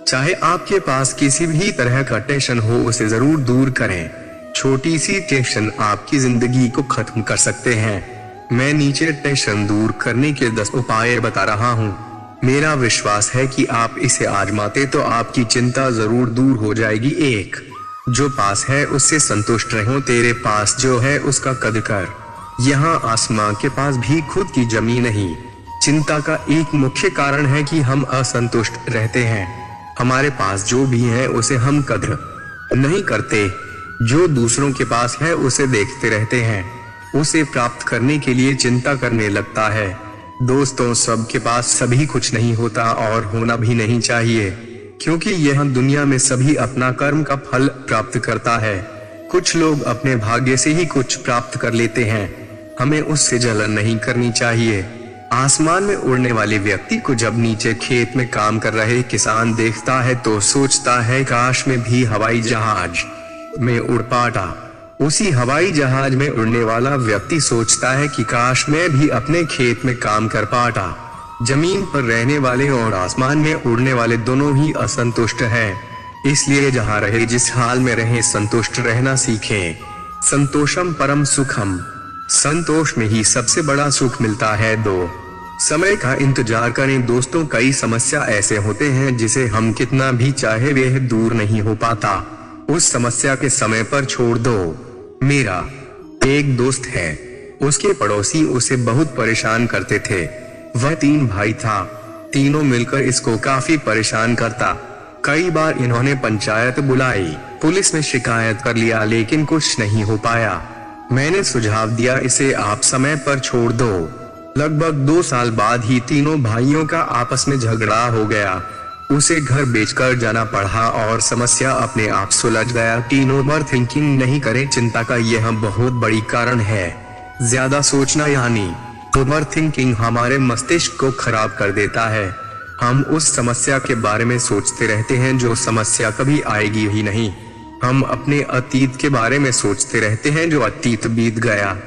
चाहे आपके पास किसी भी तरह का टेंशन हो, उसे जरूर दूर करें। छोटी सी टेंशन आपकी जिंदगी को खत्म कर सकते हैं। मैं नीचे टेंशन दूर करने के 10 उपाय बता रहा हूँ। मेरा विश्वास है कि आप इसे आजमाते तो आपकी चिंता जरूर दूर हो जाएगी। 1. जो पास है उससे संतुष्ट रहो। तेरे पास जो है उसका कदर कर। यहाँ आसमां के पास भी खुद की जमीन नहीं। चिंता का एक मुख्य कारण है कि हम असंतुष्ट रहते हैं। हमारे पास जो भी है उसे हम कदर नहीं करते। जो दूसरों के पास है उसे देखते रहते हैं, उसे प्राप्त करने के लिए चिंता करने लगता है। दोस्तों, सबके पास सभी कुछ नहीं होता और होना भी नहीं चाहिए, क्योंकि यह दुनिया में सभी अपना कर्म का फल प्राप्त करता है। कुछ लोग अपने भाग्य से ही कुछ प्राप्त कर लेते हैं, हमें उससे जलन नहीं करनी चाहिए। आसमान में उड़ने वाले व्यक्ति को जब नीचे खेत में काम कर रहे किसान देखता है तो सोचता है काश में भी हवाई जहाज में उड़ पाता। उसी हवाई जहाज में उड़ने वाला व्यक्ति सोचता है कि काश मैं भी अपने खेत में काम कर पाता। जमीन पर रहने वाले और आसमान में उड़ने वाले दोनों ही असंतुष्ट हैं। इसलिए जहाँ रहे जिस हाल में रहे संतुष्ट रहना सीखें। संतोषम परम सुखम। संतोष में ही सबसे बड़ा सुख मिलता है। 2. समय का इंतजार करें। दोस्तों, कई समस्या ऐसे होते हैं जिसे हम कितना भी चाहे वह दूर नहीं हो पाता। उस समस्या के समय पर छोड़ दो। मेरा एक दोस्त है, उसके पड़ोसी उसे बहुत परेशान करते थे। वह 3 भाई था, तीनों मिलकर इसको काफी परेशान करता। कई बार इन्होंने पंचायत बुलाई, पुलिस में शिकायत कर लिया, लेकिन कुछ नहीं हो पाया। मैंने सुझाव दिया इसे आप समय पर छोड़ दो। लगभग 2 साल बाद ही तीनों भाइयों का आपस में झगड़ा हो गया। उसे घर बेचकर जाना पड़ा और समस्या अपने आप सुलझ गया। तीनों ओवर थिंकिंग नहीं करें। चिंता का यह बहुत बड़ी कारण है। ज्यादा सोचना यानी ओवर थिंकिंग हमारे मस्तिष्क को खराब कर देता है। हम उस समस्या के बारे में सोचते रहते हैं जो समस्या कभी आएगी ही नहीं। हम अपने अतीत के बारे में सोचते रहते हैं जो अतीत बीत गया।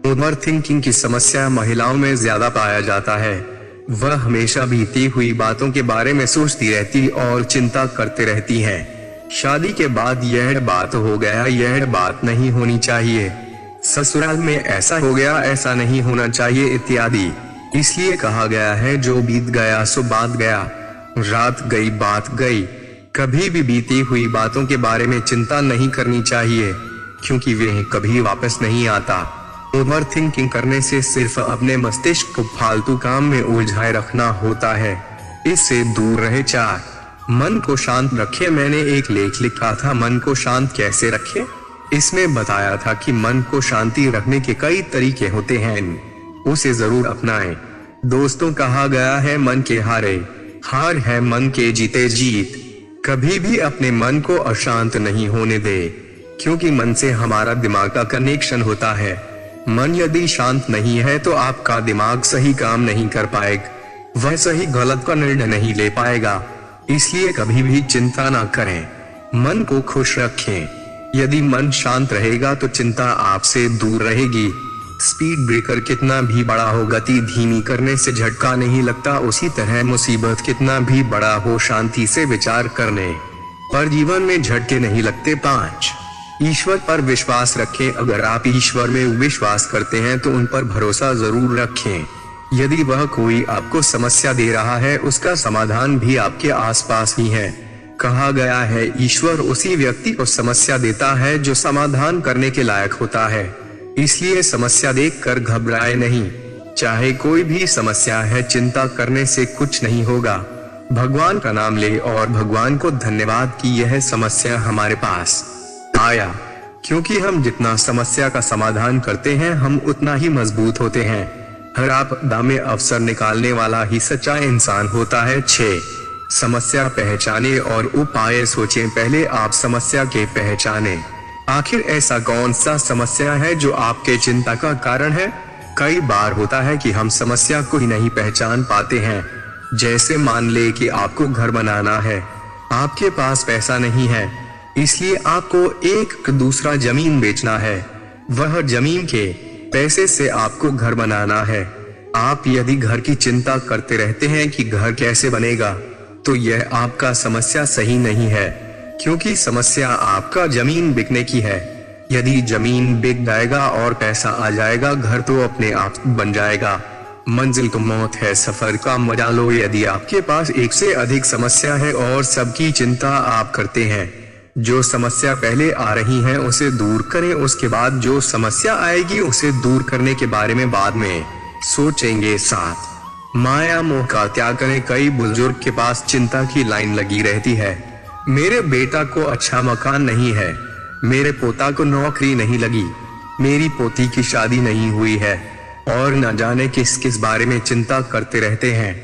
ओवर थिंकिंग की समस्या महिलाओं में ज्यादा पाया जाता है। वह हमेशा बीती हुई बातों के बारे में सोचती रहती और चिंता करते रहती हैं। शादी के बाद यह बात हो गया, यह बात नहीं होनी चाहिए। ससुराल में ऐसा हो गया, ऐसा नहीं होना चाहिए इत्यादि। इसलिए कहा गया है जो बीत गया सो बात गया। रात गई बात गई। कभी भी बीती हुई बातों के बारे में चिंता नहीं करनी चाहिए, क्योंकि वे कभी वापस नहीं आता। ओवर थिंकिंग करने से सिर्फ अपने मस्तिष्क को फालतू काम में उलझाए रखना होता है। इससे दूर रहे। 4. मन को शांत रखें। मैंने एक लेख लिखा था, मन को शांत कैसे रखें। इसमें बताया था कि मन को शांति रखने के कई तरीके होते हैं, उसे जरूर अपनाएं। दोस्तों, कहा गया है मन के हारे हार है, मन के जीते जीत। कभी भी अपने मन को अशांत नहीं होने दे, क्योंकि मन से हमारा दिमाग का कनेक्शन होता है। मन यदि शांत नहीं है तो आपका दिमाग सही काम नहीं कर पाएगा, वह सही गलत का निर्णय नहीं ले पाएगा। इसलिए कभी भी चिंता ना करें, मन को खुश रखें। यदि मन शांत रहेगा तो चिंता आपसे दूर रहेगी। स्पीड ब्रेकर कितना भी बड़ा हो, गति धीमी करने से झटका नहीं लगता। उसी तरह मुसीबत कितना भी बड़ा हो, शांति से विचार करने पर जीवन में झटके नहीं लगते। 5. ईश्वर पर विश्वास रखें। अगर आप ईश्वर में विश्वास करते हैं तो उन पर भरोसा जरूर रखें। यदि वह कोई आपको समस्या दे रहा है, उसका समाधान भी आपके आसपास ही है। कहा गया है ईश्वर उसी व्यक्ति को समस्या देता है जो समाधान करने के लायक होता है। इसलिए समस्या देखकर घबराए नहीं। चाहे कोई भी समस्या है, चिंता करने से कुछ नहीं होगा। भगवान का नाम ले और भगवान को धन्यवाद कि यह समस्या हमारे पास आया, क्योंकि हम जितना समस्या का समाधान करते हैं हम उतना ही मजबूत होते हैं। हर आपदा में अवसर निकालने वाला ही सच्चा इंसान होता है। 6. समस्या पहचाने और उपाय सोचें। पहले आप समस्या के पहचाने। आखिर ऐसा कौन सा समस्या है जो आपके चिंता का कारण है। कई बार होता है कि हम समस्या को ही नहीं पहचान पाते हैं। जैसे मान ले कि आपको घर बनाना है, आपके पास पैसा नहीं है, इसलिए आपको एक दूसरा जमीन बेचना है। वह जमीन के पैसे से आपको घर बनाना है। आप यदि घर की चिंता करते रहते हैं कि घर कैसे बनेगा, तो यह आपका समस्या सही नहीं है, क्योंकि समस्या आपका जमीन बिकने की है। यदि जमीन बिक जाएगा और पैसा आ जाएगा, घर तो अपने आप बन जाएगा। मंजिल तो मौत है, सफर का मजा लो। यदि आपके पास एक से अधिक समस्या है और सबकी चिंता आप करते हैं, जो समस्या पहले आ रही है उसे दूर करें, उसके बाद जो समस्या आएगी उसे दूर करने के बारे में बाद में सोचेंगे। साथ माया मोह का त्याग करें। कई बुजुर्ग के पास चिंता की लाइन लगी रहती है। मेरे बेटा को अच्छा मकान नहीं है, मेरे पोता को नौकरी नहीं लगी, मेरी पोती की शादी नहीं हुई है, और न जाने किस किस बारे में चिंता करते रहते हैं।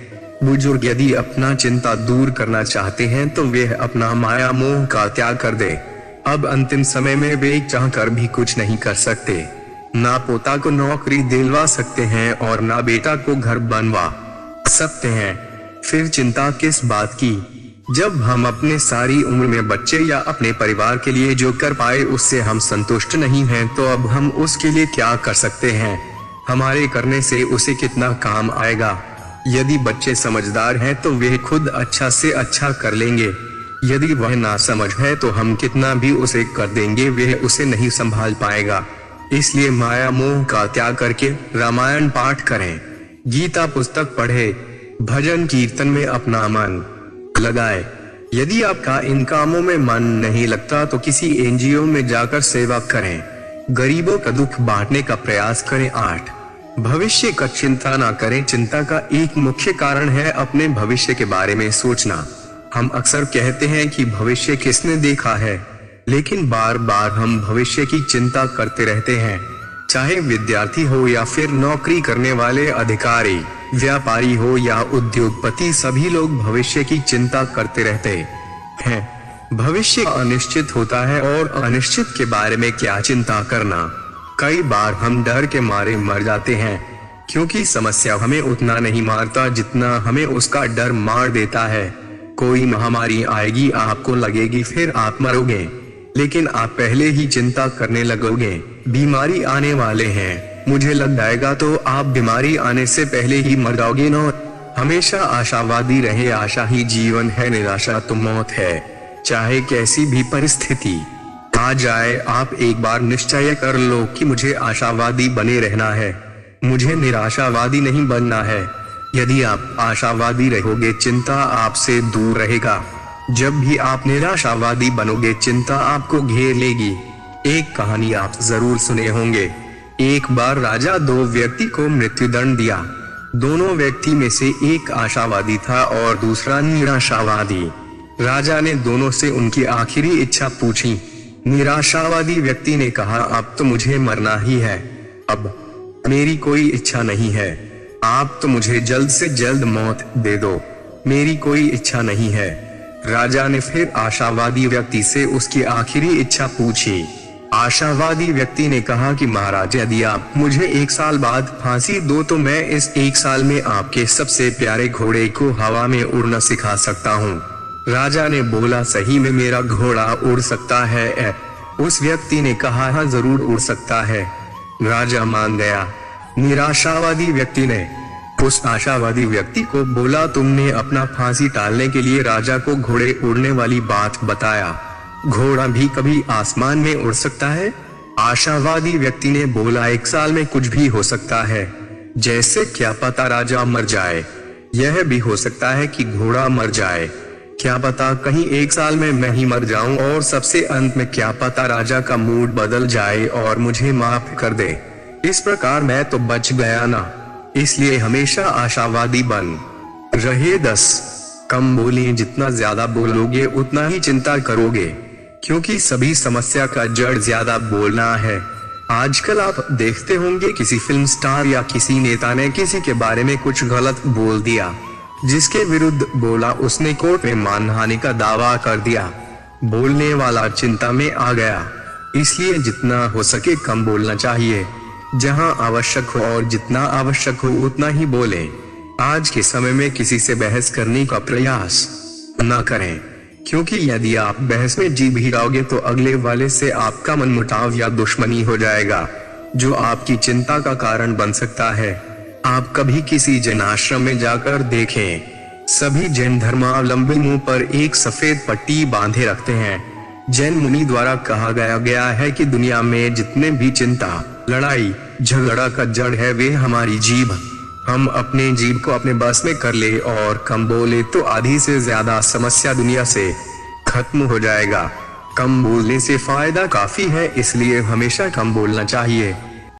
बुजुर्ग यदि अपना चिंता दूर करना चाहते हैं तो वे अपना माया मोह का त्याग कर दे। अब अंतिम समय में वे चाहकर भी कुछ नहीं कर सकते। ना पोता को नौकरी दिलवा सकते हैं और ना बेटा को घर बनवा सकते हैं। फिर चिंता किस बात की? जब हम अपने सारी उम्र में बच्चे या अपने परिवार के लिए जो कर पाए उससे हम संतुष्ट नहीं हैं, तो अब हम उसके लिए क्या कर सकते हैं? हमारे करने से उसे कितना काम आएगा? यदि बच्चे समझदार हैं तो वे खुद अच्छा से अच्छा कर लेंगे। यदि वह नासमझ है तो हम कितना भी उसे कर देंगे, वह उसे नहीं संभाल पाएगा। इसलिए माया मोह का त्याग करके रामायण पाठ करें, गीता पुस्तक पढ़े, भजन कीर्तन में अपना मन लगाए। यदि आपका इन कामों में मन नहीं लगता तो किसी एनजीओ में जाकर सेवा करें, गरीबों का दुख बांटने का प्रयास करें। 8 भविष्य का चिंता ना करें। चिंता का एक मुख्य कारण है अपने भविष्य के बारे में सोचना। हम अक्सर कहते हैं कि भविष्य किसने देखा है, लेकिन बार बार हम भविष्य की चिंता करते रहते हैं। चाहे विद्यार्थी हो या फिर नौकरी करने वाले अधिकारी, व्यापारी हो या उद्योगपति, सभी लोग भविष्य की चिंता करते रहते हैं। भविष्य अनिश्चित होता है और अनिश्चित के बारे में क्या चिंता करना। कई बार हम डर के मारे मर जाते हैं, क्योंकि समस्या हमें उतना नहीं मारता जितना हमें उसका डर मार देता है। कोई महामारी आएगी, आपको लगेगी फिर आप मरोगे, लेकिन आप पहले ही चिंता करने लगोगे बीमारी आने वाले हैं, मुझे लग जाएगा, तो आप बीमारी आने से पहले ही मर जाओगे न। हमेशा आशावादी रहे। आशा ही जीवन है, निराशा तो मौत है। चाहे कैसी भी परिस्थिति आ जाए, आप एक बार निश्चय कर लो कि मुझे आशावादी बने रहना है, मुझे निराशावादी नहीं बनना है। यदि आप आशावादी रहोगे, चिंता आपसे दूर रहेगा। जब भी आप निराशावादी बनोगे, चिंता आपको घेर लेगी। एक कहानी आप जरूर सुने होंगे। एक बार राजा 2 व्यक्ति को मृत्युदंड दिया। दोनों व्यक्ति में से एक आशावादी था और दूसरा निराशावादी। राजा ने दोनों से उनकी आखिरी इच्छा पूछी। निराशावादी व्यक्ति ने कहा, अब तो मुझे मरना ही है, अब मेरी कोई इच्छा नहीं है, आप तो मुझे जल्द से जल्द मौत दे दो, मेरी कोई इच्छा नहीं है। राजा ने फिर आशावादी व्यक्ति से उसकी आखिरी इच्छा पूछी। आशावादी व्यक्ति ने कहा कि महाराज, यदि आप मुझे 1 साल बाद फांसी दो तो मैं इस 1 साल में आपके सबसे प्यारे घोड़े को हवा में उड़ना सिखा सकता हूँ। राजा ने बोला, सही में मेरा घोड़ा उड़ सकता है? उस व्यक्ति ने कहा, हाँ जरूर उड़ सकता है। राजा मान गया। निराशावादी व्यक्ति ने उस आशावादी व्यक्ति को बोला, तुमने अपना फांसी टालने के लिए राजा को घोड़े उड़ने वाली बात बताया, घोड़ा भी कभी आसमान में उड़ सकता है? आशावादी व्यक्ति ने बोला, 1 साल में कुछ भी हो सकता है, जैसे क्या पता राजा मर जाए, यह भी हो सकता है कि घोड़ा मर जाए, क्या पता कहीं 1 साल में मैं ही मर जाऊं, और सबसे अंत में क्या पता राजा का मूड बदल जाए और मुझे माफ कर दे। इस प्रकार मैं तो बच गया ना। इसलिए हमेशा आशावादी बन रहे। 10 कम बोलिए। जितना ज्यादा बोलोगे उतना ही चिंता करोगे, क्योंकि सभी समस्या का जड़ ज्यादा बोलना है। आजकल आप देखते होंगे किसी फिल्म स्टार या किसी नेता ने किसी के बारे में कुछ गलत बोल दिया, जिसके विरुद्ध बोला उसने कोर्ट में मानहानि का दावा कर दिया। बोलने वाला चिंता में आ गया। इसलिए जितना हो सके कम बोलना चाहिए, जहां आवश्यक हो और जितना आवश्यक हो उतना ही बोलें। आज के समय में किसी से बहस करने का प्रयास न करें, क्योंकि यदि आप बहस में जीत भी जाओगे तो अगले वाले से आपका मनमुटाव या दुश्मनी हो जाएगा, जो आपकी चिंता का कारण बन सकता है। आप कभी किसी जनाश्रम में जाकर देखें, सभी जैन धर्मावलंबी मुंह पर एक सफेद पट्टी बांधे रखते हैं। जैन मुनि द्वारा कहा गया है कि दुनिया में जितने भी चिंता, लड़ाई झगड़ा का जड़ है वे हमारी जीभ। हम अपने जीभ को अपने बस में कर ले और कम बोले तो आधी से ज्यादा समस्या दुनिया से खत्म हो जाएगा। कम बोलने से फायदा काफी है, इसलिए हमेशा कम बोलना चाहिए।